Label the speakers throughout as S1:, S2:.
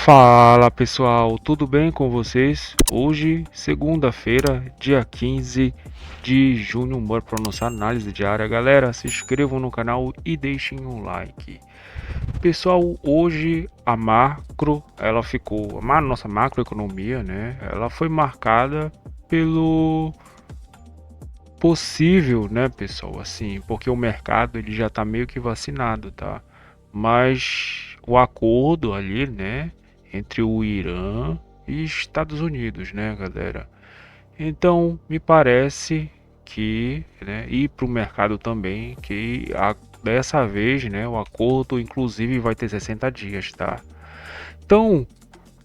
S1: Fala pessoal, tudo bem com vocês? Hoje, segunda-feira, dia 15 de junho, bora para nossa análise diária. Galera, se inscrevam no canal e deixem um like. Pessoal, hoje a macro, nossa macroeconomia, né? Ela foi marcada pelo possível, né, pessoal? Assim, porque o mercado ele já tá meio que vacinado, tá? Mas o acordo ali, né, entre o Irã e Estados Unidos, né, galera? Então, me parece que, né, e para o mercado também, dessa vez, né, o acordo inclusive vai ter 60 dias, tá? Então,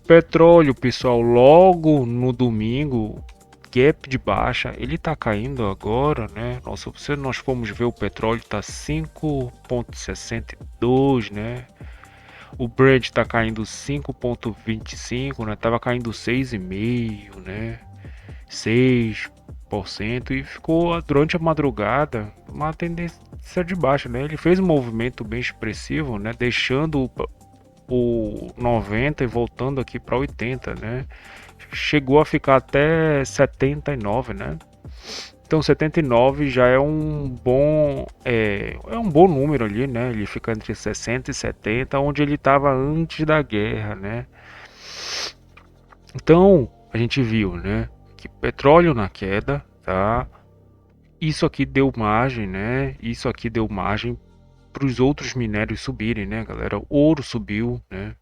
S1: petróleo, pessoal, logo no domingo, gap de baixa, ele tá caindo agora, né? Nossa, se nós formos ver o petróleo tá 5,62, né? O Brent tá caindo 5,25, né? Tava caindo 6,5, né? 6% e ficou durante a madrugada uma tendência de baixa, né? Ele fez um movimento bem expressivo, né? Deixando o 90 e voltando aqui para 80, né? Chegou a ficar até 79, né? Então 79 já é um bom número ali, né? Ele fica entre 60 e 70, onde ele estava antes da guerra, né? Então a gente viu, né? Que petróleo na queda, tá? Isso aqui deu margem, né? Isso aqui deu margem para os outros minérios subirem, né, galera? O ouro subiu, né?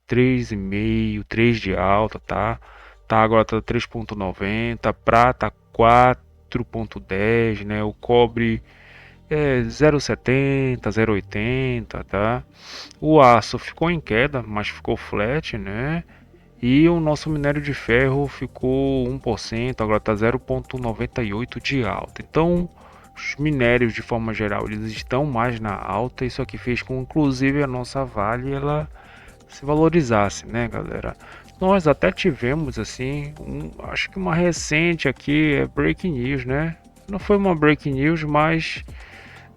S1: 3,5, 3 de alta, tá? Tá agora tá 3,90, prata 4,10, né? O cobre é 0,70, 0,80, tá? O aço ficou em queda, mas ficou flat, né? E o nosso minério de ferro ficou 1%, agora tá 0,98 de alta. Então, os minérios de forma geral, eles estão mais na alta. Isso aqui fez com inclusive a nossa Vale ela se valorizasse, né, galera? Nós até tivemos assim, acho que uma recente aqui é breaking news, né? Não foi uma breaking news, mas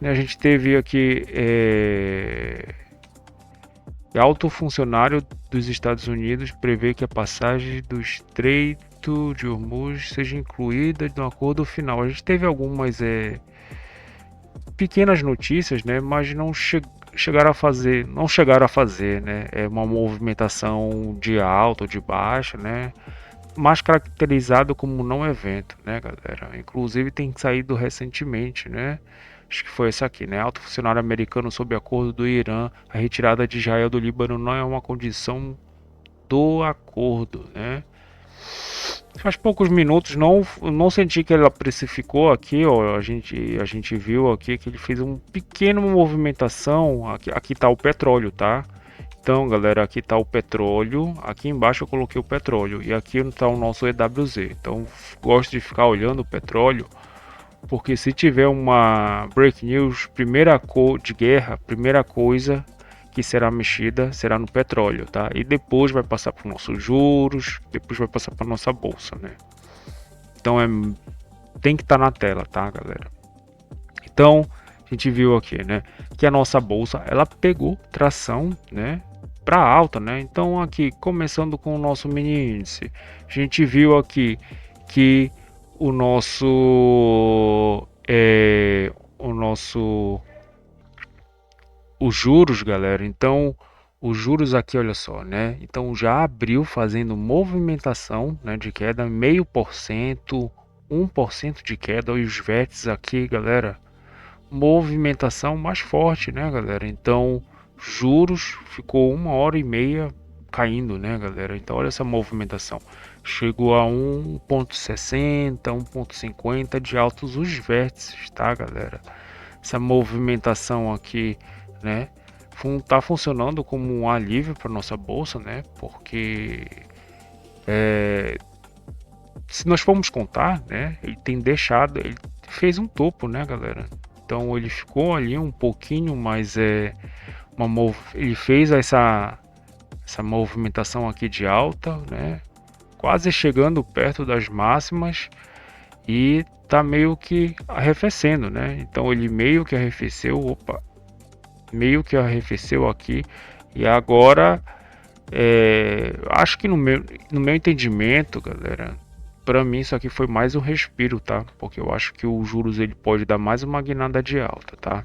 S1: né, a gente teve aqui alto funcionário dos Estados Unidos prevê que a passagem do Estreito de Hormuz seja incluída no acordo final. A gente teve algumas pequenas notícias, né, mas não chegaram a fazer, né, uma movimentação de alta ou de baixa, né, mais caracterizado como não evento, né, galera? Inclusive tem saído recentemente, né? Acho que foi essa aqui, né? Alto funcionário americano sob acordo do Irã, a retirada de Israel do Líbano não é uma condição do acordo, né? Faz poucos minutos, não senti que ela precificou aqui, ó. A gente viu aqui que ele fez uma pequena movimentação. Aqui tá o petróleo, tá? Então, galera, aqui tá o petróleo. Aqui embaixo eu coloquei o petróleo e aqui está o nosso EWZ. Então, gosto de ficar olhando o petróleo, porque se tiver uma break news, primeira cor de guerra, primeira coisa que será mexida será no petróleo, tá? E depois vai passar para os nossos juros, depois vai passar para nossa bolsa, né? Então tem que estar na tela, tá, galera? Então a gente viu aqui, né, que a nossa bolsa ela pegou tração, né, para alta, né? Então aqui começando com o nosso mini índice, a gente viu aqui que o nosso os juros, galera. Então, os juros aqui, olha só, né? Então já abriu fazendo movimentação, né, de queda, 0,5%, 1% de queda. Olha os vértices aqui, galera. Movimentação mais forte, né, galera? Então, juros ficou 1h30 caindo, né, galera? Então, olha essa movimentação. Chegou a 1,60, 1,50 de altos os vértices, tá, galera? Essa movimentação aqui, né, tá funcionando como um alívio para nossa bolsa, né? Porque se nós formos contar, né, ele fez um topo, né, galera? Então ele ficou ali um pouquinho, mas ele fez essa movimentação aqui de alta, né? Quase chegando perto das máximas e tá meio que arrefecendo, né? Então ele meio que arrefeceu aqui e agora Acho que no meu entendimento, galera, para mim isso aqui foi mais um respiro, tá? Porque eu acho que os juros ele pode dar mais uma guinada de alta, tá?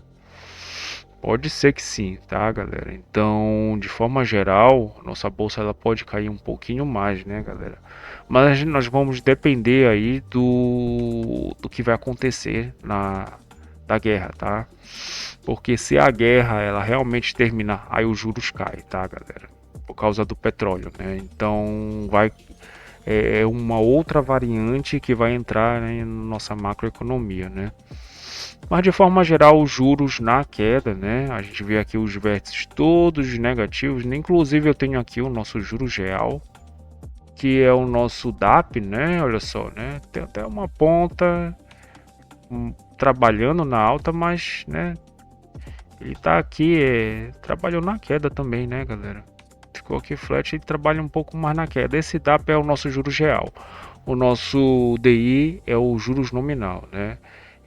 S1: Pode ser que sim, tá, galera? Então, de forma geral, nossa bolsa ela pode cair um pouquinho mais, né, galera? Mas nós vamos depender aí do que vai acontecer da guerra, tá? Porque se a guerra ela realmente terminar, aí os juros caem, tá, galera? Por causa do petróleo, né? Então, é uma outra variante que vai entrar, né, na nossa macroeconomia, né? Mas de forma geral, os juros na queda, né? A gente vê aqui os vértices todos negativos, né? Inclusive eu tenho aqui o nosso juros real, que é o nosso DAP, né? Olha só, né? Tem até uma ponta trabalhando na alta, mas, né? Ele tá aqui, trabalhou na queda também, né, galera? Ficou aqui flat e trabalha um pouco mais na queda. Esse DAP é o nosso juros real. O nosso DI é o juros nominal, né?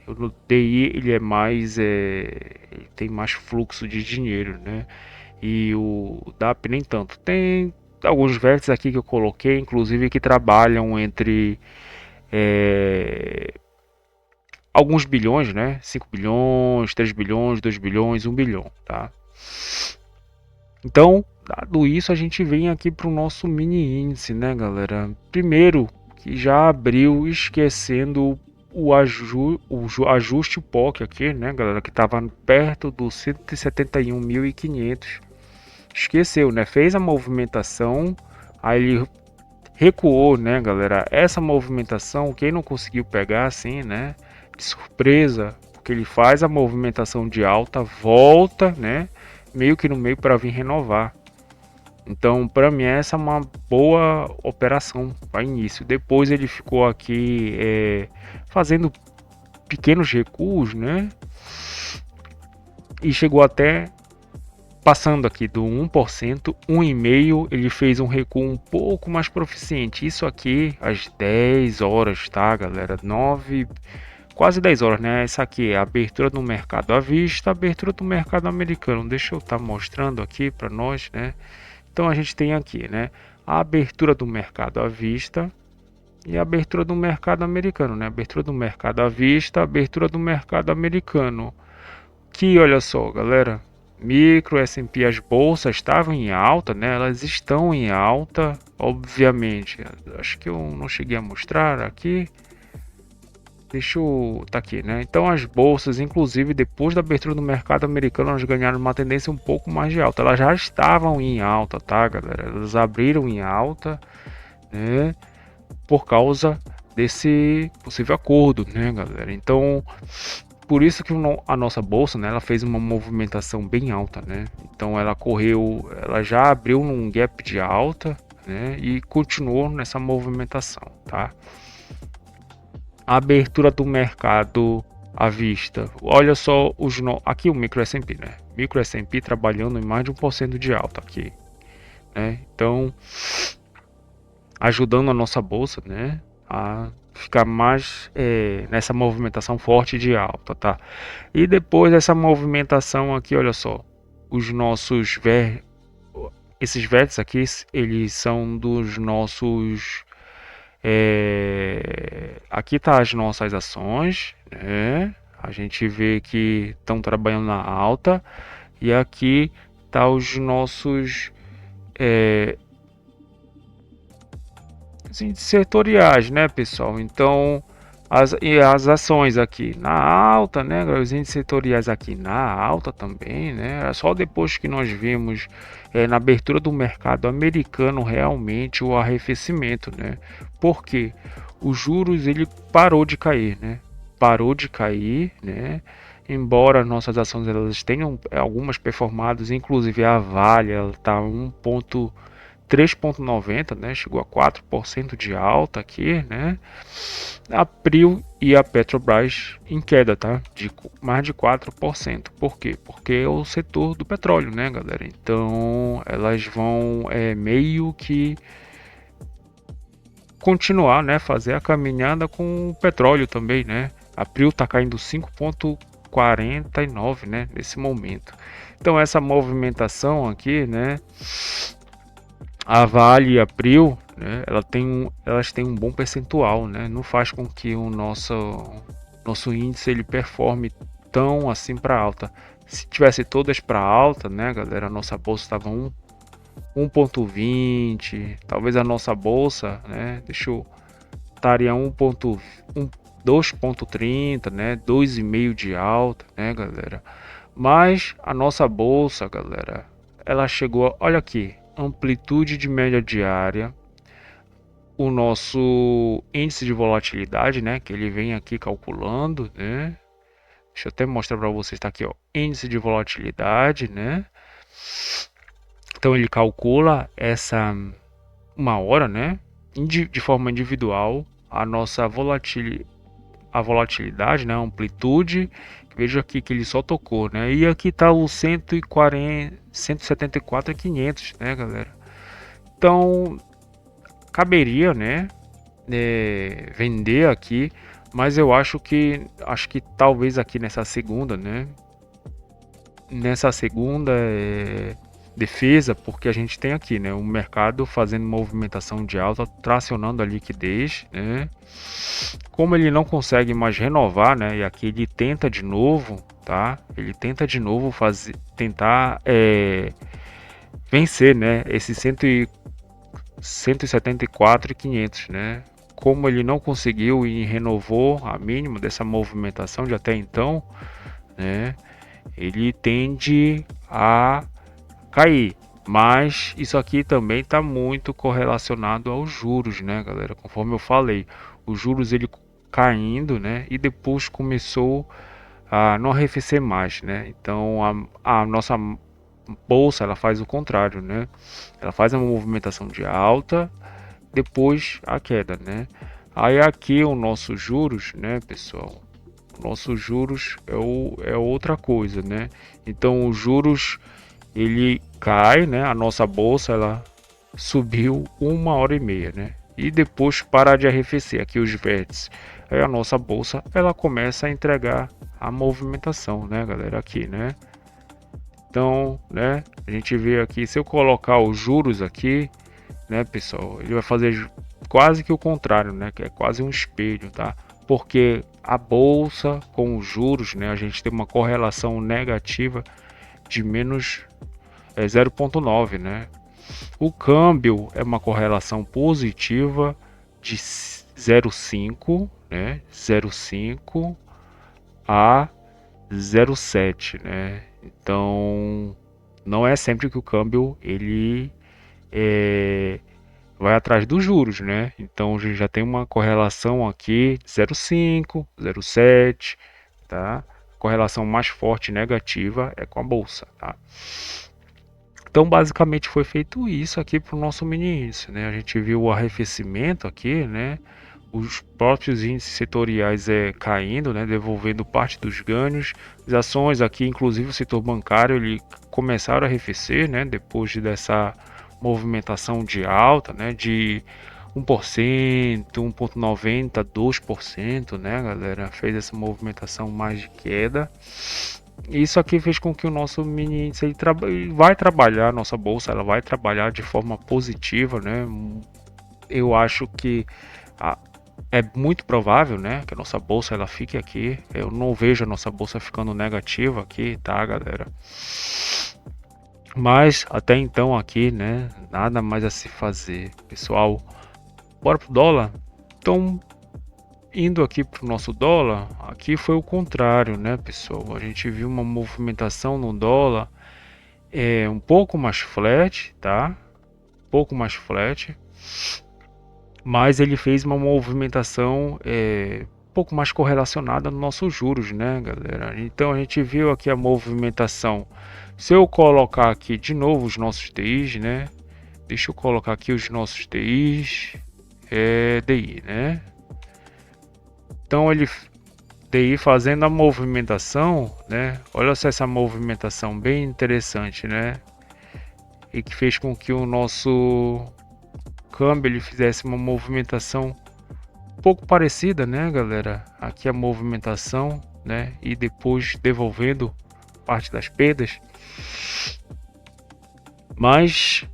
S1: O DI ele é mais, ele tem mais fluxo de dinheiro, né? E o DAP nem tanto. Tem alguns vértices aqui que eu coloquei, inclusive que trabalham entre é, alguns bilhões, né? 5 bilhões, 3 bilhões, 2 bilhões, 1 bilhão, tá? Então, dado isso, a gente vem aqui para o nosso mini índice, né, galera? Primeiro, que já abriu esquecendo o ajuste POC aqui, né, galera? Que estava perto dos 171.500. Esqueceu, né? Fez a movimentação, aí ele recuou, né, galera? Essa movimentação, quem não conseguiu pegar assim, né? De surpresa, porque ele faz a movimentação de alta, volta, né? Meio que no meio para vir renovar. Então, para mim, essa é uma boa operação para início. Depois ele ficou aqui fazendo pequenos recuos, né? E chegou até passando aqui do 1%, 1,5%, ele fez um recuo um pouco mais proficiente. Isso aqui às 10 horas, tá, galera? 9, quase 10 horas, né? Essa aqui é a abertura do mercado à vista, a abertura do mercado americano. Deixa eu estar mostrando aqui para nós, né? Então a gente tem aqui, né, a abertura do mercado à vista e a abertura do mercado americano, né? Abertura do mercado à vista, abertura do mercado americano. Que olha só, galera, micro S&P, as bolsas estavam em alta, né? Elas estão em alta, obviamente. Acho que eu não cheguei a mostrar aqui. Deixa eu tá aqui, né? Então as bolsas, inclusive depois da abertura do mercado americano, elas ganharam uma tendência um pouco mais de alta. Elas já estavam em alta, tá, galera? Elas abriram em alta, né? Por causa desse possível acordo, né, galera? Então, por isso que a nossa bolsa, né, ela fez uma movimentação bem alta, né? Então ela já abriu num gap de alta, né? E continuou nessa movimentação, tá? A abertura do mercado à vista. Olha só aqui o micro S&P, né? Micro S&P trabalhando em mais de 1% de alta aqui, né? Então, ajudando a nossa bolsa, né, a ficar mais nessa movimentação forte de alta, tá? E depois dessa movimentação aqui, olha só, os nossos esses vértices aqui, eles são dos nossos aqui tá as nossas ações, né? A gente vê que estão trabalhando na alta e aqui tá os nossos setoriais, né, pessoal? Então as ações aqui na alta, né? Os índices setoriais aqui na alta também, né? É só depois que nós vimos na abertura do mercado americano realmente o arrefecimento, né? Porque os juros ele parou de cair, né? Parou de cair, né? Embora nossas ações elas tenham algumas performadas, inclusive a Vale ela está 3,90, né? Chegou a 4% de alta aqui, né? A Prio e a Petrobras em queda, tá? De mais de 4%. Por quê? Porque é o setor do petróleo, né, galera? Então, elas vão meio que continuar, né? Fazer a caminhada com o petróleo também, né? A Prio tá caindo 5,49, né? Nesse momento. Então, essa movimentação aqui, né? A Vale e a Prio, né, elas têm um bom percentual, né? Não faz com que o nosso índice ele performe tão assim para alta. Se tivesse todas para alta, né, galera, a nossa bolsa estava 1,20, talvez a nossa bolsa, né, estaria 2,30, né, 2,5 de alta, né, galera. Mas a nossa bolsa, galera, ela chegou, olha aqui, amplitude de média diária, o nosso índice de volatilidade, né, que ele vem aqui calculando, né? Deixa eu até mostrar para vocês, tá aqui, ó, índice de volatilidade, né? Então ele calcula essa uma hora, né, de forma individual, a volatilidade, né, a amplitude. Veja aqui que ele só tocou, né? E aqui tá o 140, 174 e 500, né, galera? Então, caberia, né, vender aqui, mas eu acho que talvez aqui nessa segunda, né? Nessa segunda defesa, porque a gente tem aqui, né, o mercado fazendo movimentação de alta, tracionando a liquidez, né? Como ele não consegue mais renovar, né? E aqui ele tenta de novo, tá? Ele tenta de novo tentar vencer, né? Esse 174 e 500, né? Como ele não conseguiu e renovou a mínima dessa movimentação de até então, né? Ele tende a cair. Mas isso aqui também está muito correlacionado aos juros, né, galera? Conforme eu falei, os juros ele caindo, né? E depois começou a não arrefecer mais, né? Então a nossa bolsa ela faz o contrário, né? Ela faz uma movimentação de alta, depois a queda, né? Aí aqui o nosso juros, né, pessoal? Nossos juros é outra coisa, né? Então os juros ele cai, né? A nossa bolsa ela subiu 1 hora e meia, né? E depois para de arrefecer aqui os vértices. Aí a nossa bolsa ela começa a entregar a movimentação, né, galera? Aqui, né? Então, né? A gente vê aqui, se eu colocar os juros aqui, né, pessoal, ele vai fazer quase que o contrário, né? Que é quase um espelho, tá? Porque a bolsa com os juros, né? A gente tem uma correlação negativa de menos 0,9, né? O câmbio é uma correlação positiva de 0,5, né? 0,5 a 0,7, né? Então, não é sempre que o câmbio ele vai atrás dos juros, né? Então, a gente já tem uma correlação aqui 0,5, 0,7, tá? A correlação mais forte negativa é com a bolsa, tá? Então, basicamente foi feito isso aqui para o nosso mini índice, né? A gente viu o arrefecimento aqui, né? Os próprios índices setoriais caindo, né? Devolvendo parte dos ganhos. As ações aqui, inclusive o setor bancário, ele começaram a arrefecer, né? Depois dessa movimentação de alta, né? De 1%, 1,90, 2%, né, galera? Fez essa movimentação mais de queda. Isso aqui fez com que o nosso mini índice ele vai trabalhar, nossa bolsa ela vai trabalhar de forma positiva, né? Eu acho que a, é muito provável, né, que a nossa bolsa ela fique aqui. Eu não vejo a nossa bolsa ficando negativa aqui, tá, galera? Mas até então aqui, né, nada mais a se fazer, pessoal. Bora pro dólar? Então, indo aqui para o nosso dólar, aqui foi o contrário, né, pessoal? A gente viu uma movimentação no dólar um pouco mais flat, tá? Um pouco mais flat, mas ele fez uma movimentação um pouco mais correlacionada nos nossos juros, né, galera? Então a gente viu aqui a movimentação. Se eu colocar aqui de novo os nossos DIs, né? Deixa eu colocar aqui os nossos DIs, DI, né? Então ele DI fazendo a movimentação, né? Olha só essa movimentação bem interessante, né? E que fez com que o nosso câmbio ele fizesse uma movimentação um pouco parecida, né, galera? Aqui a movimentação, né? E depois devolvendo parte das perdas. Mas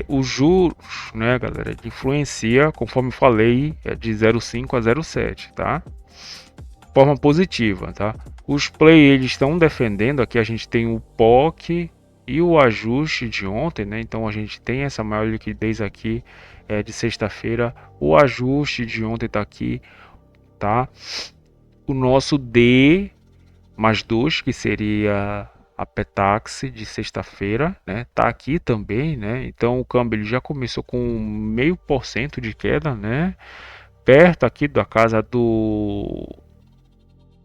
S1: Os juros, né, galera, ele influencia, conforme eu falei, de 0,5 a 0,7, tá? Forma positiva, tá? Os play eles estão defendendo, aqui a gente tem o POC e o ajuste de ontem, né? Então a gente tem essa maior liquidez aqui de sexta-feira. O ajuste de ontem tá aqui, tá? O nosso D mais 2, que seria a Petax de sexta-feira, né? Tá aqui também, né? Então o câmbio ele já começou com 0,5% de queda, né? Perto aqui da casa do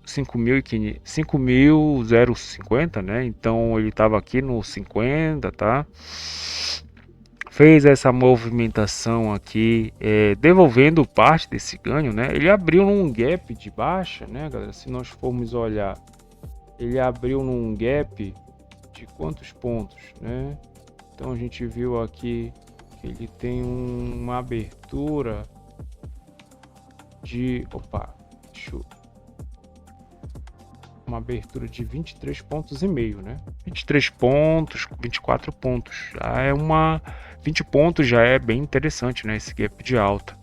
S1: 5.050, né? Então ele estava aqui no 50, tá? Fez essa movimentação aqui, devolvendo parte desse ganho, né? Ele abriu num gap de baixa, né, galera? Se nós formos olhar, ele abriu num gap de quantos pontos, né? Então a gente viu aqui que ele tem uma abertura de, uma abertura de 23 pontos e meio, né? 23 pontos, 24 pontos, já é 20 pontos já é bem interessante, né? Esse gap de alta.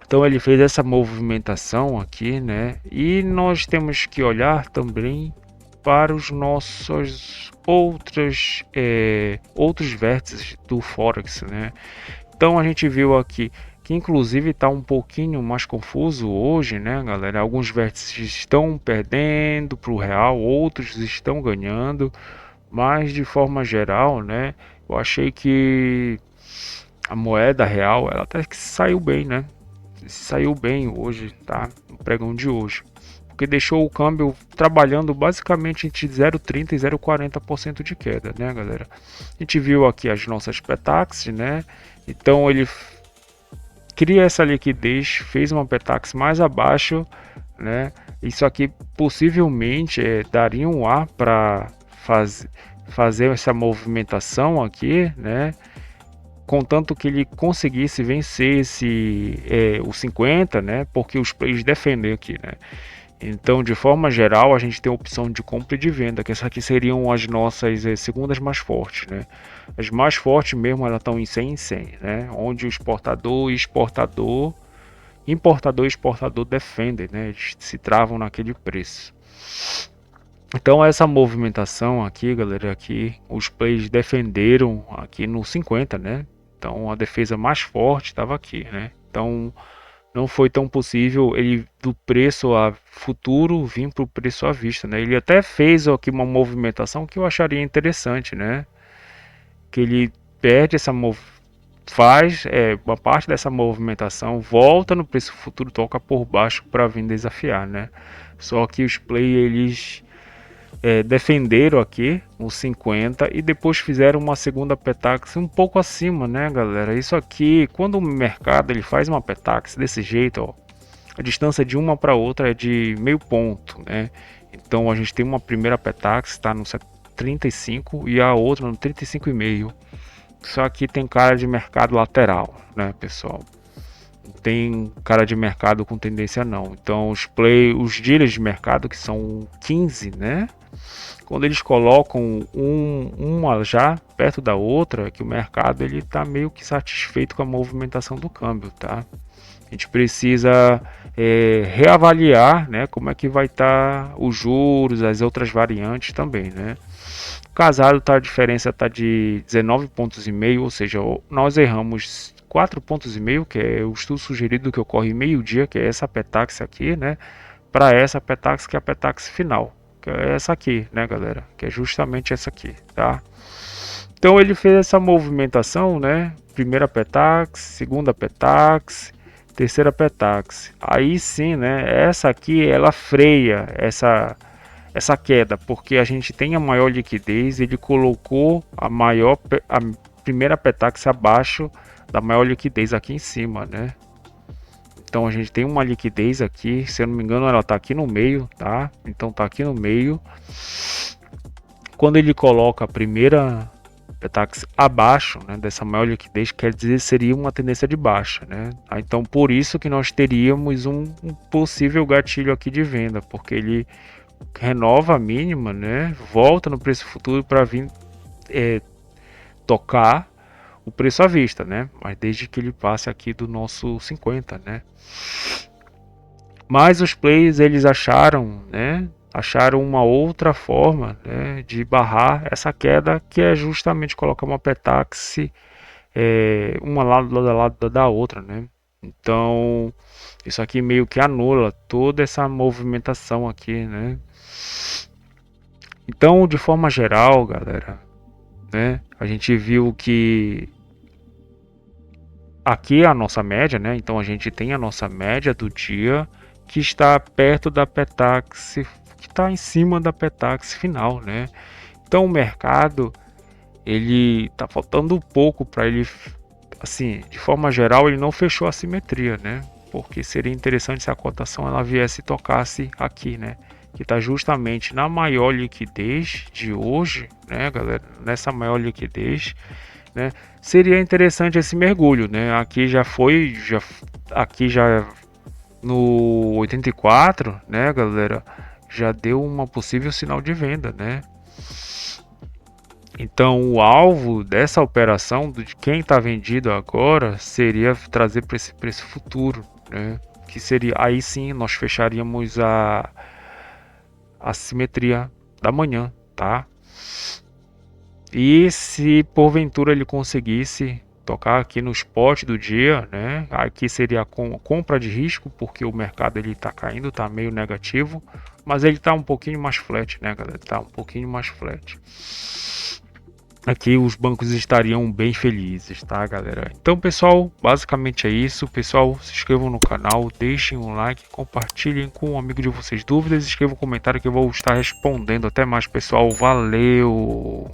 S1: Então ele fez essa movimentação aqui, né? E nós temos que olhar também para os nossos outros vértices do Forex, né? Então a gente viu aqui que inclusive está um pouquinho mais confuso hoje, né, galera? Alguns vértices estão perdendo para o real, outros estão ganhando, mas de forma geral, né? Eu achei que a moeda real, ela até que saiu bem, né? Saiu bem hoje, tá? No pregão de hoje. Porque deixou o câmbio trabalhando basicamente entre 0,30 e 0,40% de queda, né, galera? A gente viu aqui as nossas Petax, né? Então ele cria essa liquidez, fez uma Petax mais abaixo, né? Isso aqui possivelmente daria um ar para fazer essa movimentação aqui, né? Contanto que ele conseguisse vencer o 50, né? Porque os players defendem aqui, né? Então, de forma geral, a gente tem a opção de compra e de venda, que essas aqui seriam as nossas segundas mais fortes, né? As mais fortes mesmo, elas estão em 100 em 100, né? Onde o importador e exportador defendem, né? Eles se travam naquele preço. Então essa movimentação aqui, galera, aqui os players defenderam aqui no 50, né? Então a defesa mais forte estava aqui, né? Então não foi tão possível ele do preço a futuro vir para o preço à vista, né? Ele até fez aqui uma movimentação que eu acharia interessante, né? Que ele perde faz uma parte dessa movimentação, volta no preço futuro, toca por baixo para vir desafiar, né? Só que os players eles defenderam aqui os 50 e depois fizeram uma segunda Petax um pouco acima, né, galera? Isso aqui, quando o mercado ele faz uma Petax desse jeito, ó, a distância de uma para outra é de meio ponto, né? Então a gente tem uma primeira Petax está no 35 e a outra no 35,5. Só aqui tem cara de mercado lateral, né, pessoal? Não tem cara de mercado com tendência não. Então os dealers de mercado que são 15, né? Quando eles colocam uma já perto da outra, que o mercado ele está meio que satisfeito com a movimentação do câmbio, tá? A gente precisa reavaliar, né, como é que vai estar os juros, as outras variantes também, né? Casado tá, a diferença está de 19,5 pontos, ou seja, nós erramos 4,5 pontos, que é o estudo sugerido que ocorre meio-dia, que é essa Petax aqui, né? Para essa Petax que é a Petax final, que é essa aqui, né, galera? Que é justamente essa aqui, tá? Então ele fez essa movimentação, né? Primeira Petax, segunda Petax, terceira Petax. Aí sim, né? Essa aqui ela freia essa queda, porque a gente tem a maior liquidez. Ele colocou a primeira Petax abaixo da maior liquidez aqui em cima, né? Então a gente tem uma liquidez aqui, se eu não me engano ela tá aqui no meio, tá? Então tá aqui no meio. Quando ele coloca a primeira Petax abaixo, né, dessa maior liquidez, quer dizer seria uma tendência de baixa, né? Então por isso que nós teríamos um possível gatilho aqui de venda, porque ele renova a mínima, né? Volta no preço futuro para vir tocar o preço à vista, né? Mas desde que ele passe aqui do nosso 50, né? Mas os players eles acharam, né? Acharam uma outra forma, né, de barrar essa queda, que é justamente colocar uma Petax uma lado da outra, né? Então isso aqui meio que anula toda essa movimentação aqui, né? Então, de forma geral, galera, né? A gente viu que aqui é a nossa média, né? Então a gente tem a nossa média do dia que está perto da Petax, que está em cima da Petax final, né? Então o mercado ele tá faltando um pouco para ele, assim, de forma geral ele não fechou a simetria, né? Porque seria interessante se a cotação ela viesse e tocasse aqui, né? Que está justamente na maior liquidez de hoje, né, galera? Nessa maior liquidez, né? Seria interessante esse mergulho, né? Aqui já foi, aqui já no 84, né, galera? Já deu uma possível sinal de venda, né? Então, o alvo dessa operação, de quem está vendido agora, seria trazer para esse preço futuro, né? Que seria, aí sim, nós fecharíamos a simetria da manhã, tá? E se porventura ele conseguisse tocar aqui no spot do dia, né? Aqui seria a compra de risco, porque o mercado ele tá caindo, tá meio negativo, mas ele tá um pouquinho mais flat, né, galera? Tá um pouquinho mais flat. Aqui os bancos estariam bem felizes, tá, galera? Então, pessoal, basicamente é isso. Pessoal, se inscrevam no canal, deixem um like, compartilhem com um amigo de vocês dúvidas, escrevam um comentário que eu vou estar respondendo. Até mais, pessoal. Valeu!